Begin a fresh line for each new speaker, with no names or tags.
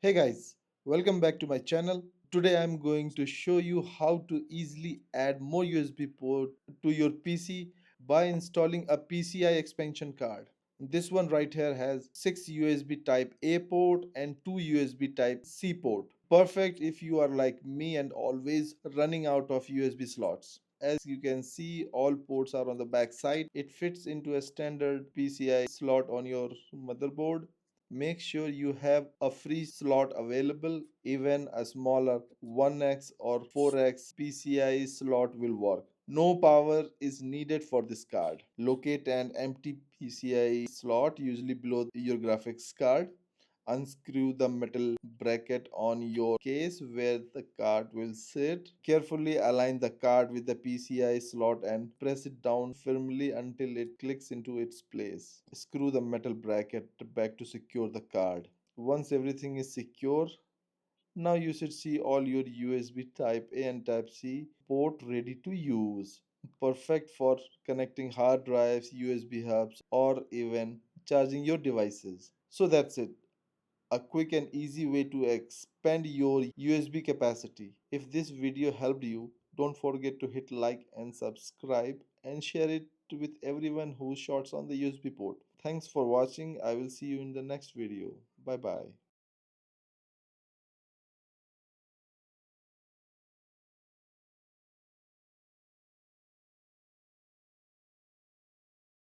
Hey guys, welcome back to my channel. Today I'm going to show you how to easily add more USB port to your PC by installing a PCI expansion card. This one right here has 6 USB type A port and 2 USB type C port. Perfect if you are like me and always running out of USB slots. As you can see, all ports are on the back side. It fits into a standard PCI slot on your motherboard. Make sure you have a free slot available. Even a smaller 1x or 4x PCI slot will work. No power is needed for this card. Locate an empty PCI slot, usually below your graphics card. Unscrew the metal bracket on your case where the card will sit. Carefully align the card with the PCI slot and press it down firmly until it clicks into its place. Screw the metal bracket back to secure the card. Once everything is secure, now you should see all your USB Type A and Type C port ready to use. Perfect for connecting hard drives, USB hubs, or even charging your devices. So that's it, a quick and easy way to expand your USB capacity. If this video helped you, don't forget to hit like and subscribe and share it with everyone who shorts on the USB port. Thanks for watching. I will see you in the next video. Bye bye.